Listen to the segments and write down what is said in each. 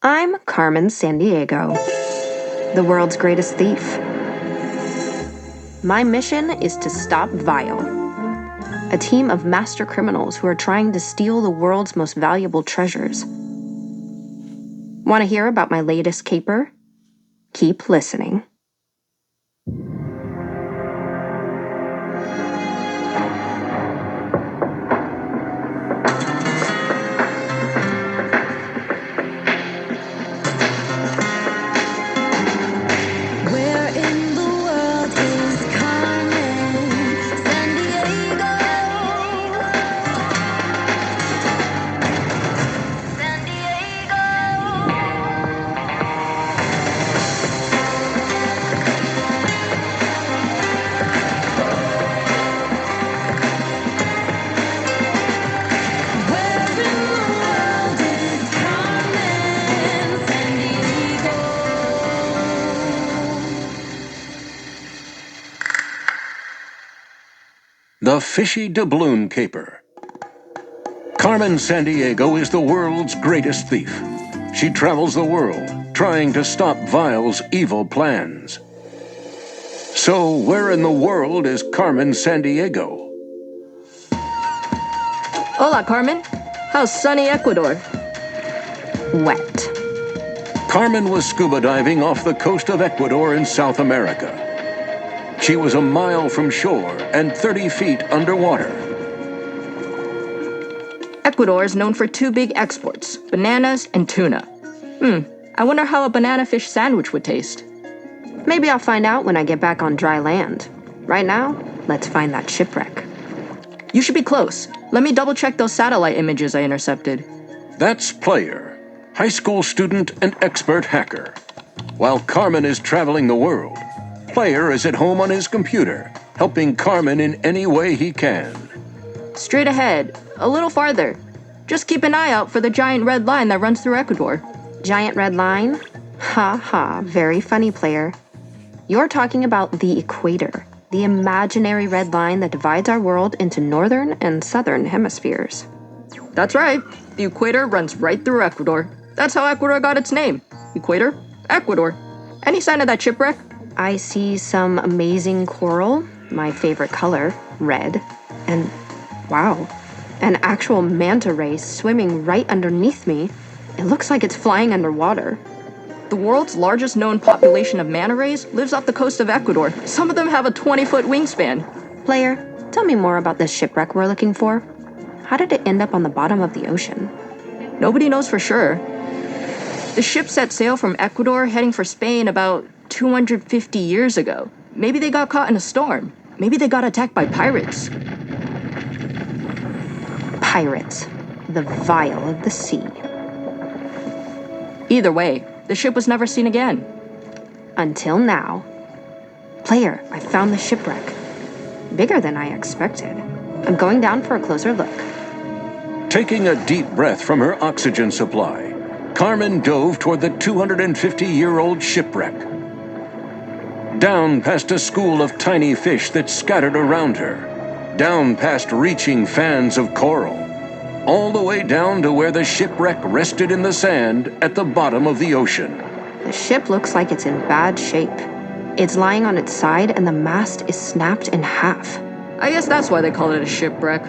I'm Carmen SanDiego, the world's greatest thief. My mission is to stop Vile, a team of master criminals who are trying to steal the world's most valuable treasures. Want to hear about my latest caper? Keep listening. The Fishy Doubloon Caper. Carmen SanDiego is the world's greatest thief. She travels the world, trying to stop Vile's evil plans. So, where in the world is Carmen SanDiego? Hola, Carmen. How's sunny Ecuador? Wet. Carmen was scuba diving off the coast of Ecuador in South America. She was a mile from shore and 30 feet underwater. Ecuador is known for two big exports, bananas and tuna. I wonder how a banana fish sandwich would taste. Maybe I'll find out when I get back on dry land. Right now, let's find that shipwreck. You should be close. Let me double-check those satellite images I intercepted. That's Player, high school student and expert hacker. While Carmen is traveling the world, Player is at home on his computer, helping Carmen in any way he can. Straight ahead, a little farther. Just keep an eye out for the giant red line that runs through Ecuador. Giant red line? Ha ha, very funny, Player. You're talking about the equator, the imaginary red line that divides our world into northern and southern hemispheres. That's right. The equator runs right through Ecuador. That's how Ecuador got its name. Equator, Ecuador. Any sign of that shipwreck? I see some amazing coral, my favorite color, red, and wow, an actual manta ray swimming right underneath me. It looks like it's flying underwater. The world's largest known population of manta rays lives off the coast of Ecuador. Some of them have a 20-foot wingspan. Player, tell me more about this shipwreck we're looking for. How did it end up on the bottom of the ocean? Nobody knows for sure. The ship set sail from Ecuador heading for Spain about 250 years ago. Maybe they got caught in a storm. Maybe they got attacked by pirates. Pirates. The Vile of the sea. Either way, the ship was never seen again. Until now. Player, I found the shipwreck. Bigger than I expected. I'm going down for a closer look. Taking a deep breath from her oxygen supply, Carmen dove toward the 250-year-old shipwreck. Down past a school of tiny fish that scattered around her. Down past reaching fans of coral. All the way down to where the shipwreck rested in the sand at the bottom of the ocean. The ship looks like it's in bad shape. It's lying on its side and the mast is snapped in half. I guess that's why they call it a shipwreck.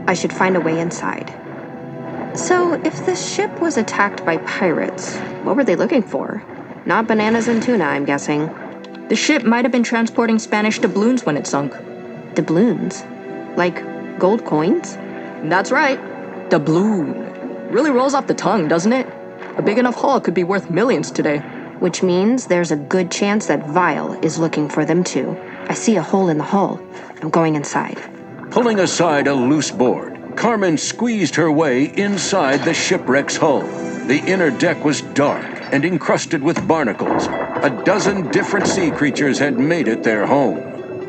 I should find a way inside. So, if the ship was attacked by pirates, what were they looking for? Not bananas and tuna, I'm guessing. The ship might have been transporting Spanish doubloons when it sunk. Doubloons? Like gold coins? That's right. Doubloon. Really rolls off the tongue, doesn't it? A big enough haul could be worth millions today. Which means there's a good chance that Vile is looking for them too. I see a hole in the hull. I'm going inside. Pulling aside a loose board, Carmen squeezed her way inside the shipwreck's hull. The inner deck was dark and encrusted with barnacles. A dozen different sea creatures had made it their home.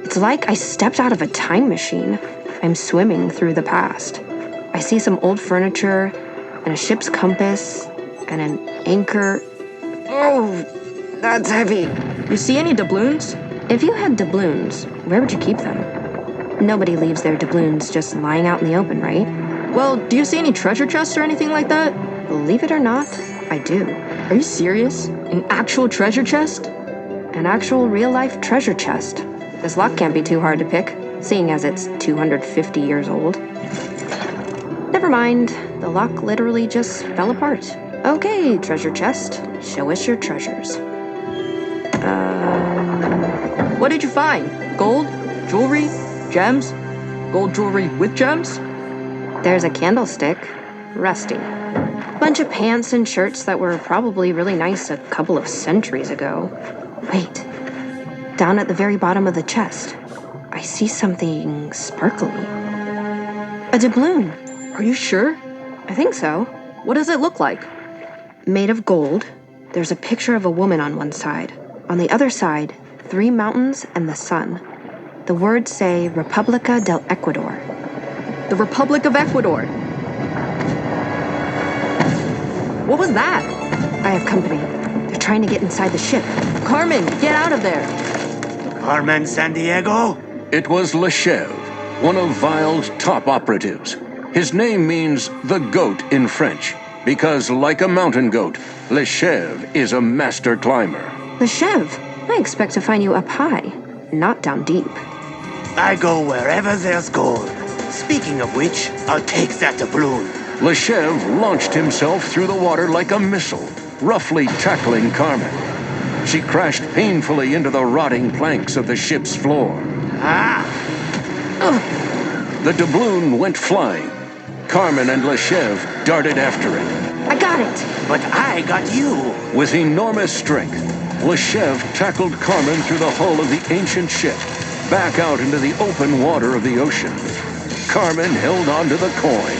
It's like I stepped out of a time machine. I'm swimming through the past. I see some old furniture, and a ship's compass, and an anchor. Oh, that's heavy. You see any doubloons? If you had doubloons, where would you keep them? Nobody leaves their doubloons just lying out in the open, right? Well, do you see any treasure chests or anything like that? Believe it or not, I do. Are you serious? An actual treasure chest? An actual real-life treasure chest. This lock can't be too hard to pick, seeing as it's 250 years old. Never mind, the lock literally just fell apart. Okay, treasure chest, show us your treasures. What did you find? Gold? Jewelry? Gems? Gold jewelry with gems? There's a candlestick, rusty. Bunch of pants and shirts that were probably really nice a couple of centuries ago. Wait, down at the very bottom of the chest, I see something sparkly. A doubloon. Are you sure? I think so. What does it look like? Made of gold. There's a picture of a woman on one side. On the other side, 3 mountains and the sun. The words say República del Ecuador. The Republic of Ecuador. What was that? I have company. They're trying to get inside the ship. Carmen, get out of there! Carmen SanDiego? It was Le Chevre, one of Vile's top operatives. His name means the goat in French, because like a mountain goat, Le Chevre is a master climber. Le Chevre, I expect to find you up high, not down deep. I go wherever there's gold. Speaking of which, I'll take that doubloon. Le Chevre launched himself through the water like a missile, roughly tackling Carmen. She crashed painfully into the rotting planks of the ship's floor. The doubloon went flying. Carmen and Le Chevre darted after it. I got it! But I got you. With enormous strength, Le Chevre tackled Carmen through the hull of the ancient ship, back out into the open water of the ocean. Carmen held on to the coin.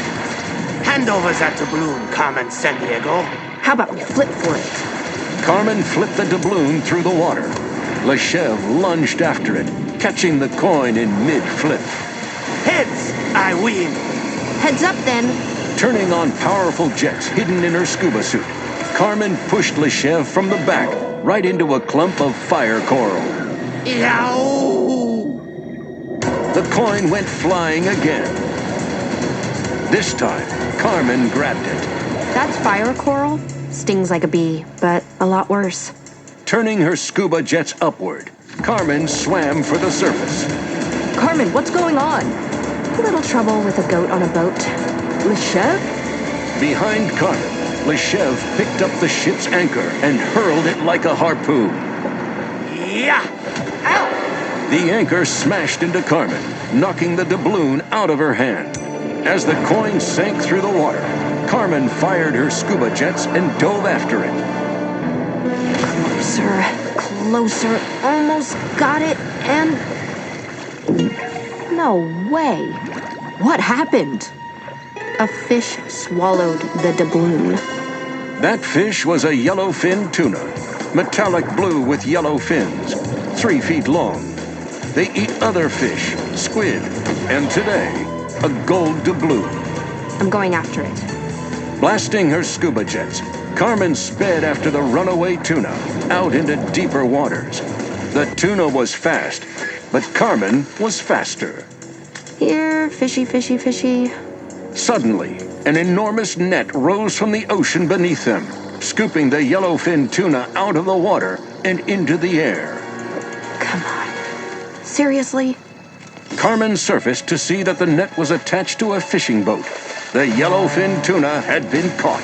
Hand over that doubloon, Carmen SanDiego. How about we flip for it? Carmen flipped the doubloon through the water. Le Chevre lunged after it, catching the coin in mid-flip. Heads, I win. Heads up then! Turning on powerful jets hidden in her scuba suit, Carmen pushed Le Chevre from the back right into a clump of fire coral. Yow! The coin went flying again. This time, Carmen grabbed it. That's fire coral. Stings like a bee, but a lot worse. Turning her scuba jets upward, Carmen swam for the surface. Carmen, what's going on? A little trouble with a goat on a boat. Le Chevre? Behind Carmen, Le Chevre picked up the ship's anchor and hurled it like a harpoon. Yeah! Ow! The anchor smashed into Carmen, knocking the doubloon out of her hand. As the coin sank through the water, Carmen fired her scuba jets and dove after it. Closer, almost got it, and... No way. What happened? A fish swallowed the doubloon. That fish was a yellowfin tuna, metallic blue with yellow fins, 3 feet long. They eat other fish, squid, and today, a gold doubloon. I'm going after it. Blasting her scuba jets, Carmen sped after the runaway tuna out into deeper waters. The tuna was fast, but Carmen was faster. Here, fishy, fishy, fishy. Suddenly, an enormous net rose from the ocean beneath them, scooping the yellowfin tuna out of the water and into the air. Come on. Seriously? Carmen surfaced to see that the net was attached to a fishing boat. The yellowfin tuna had been caught.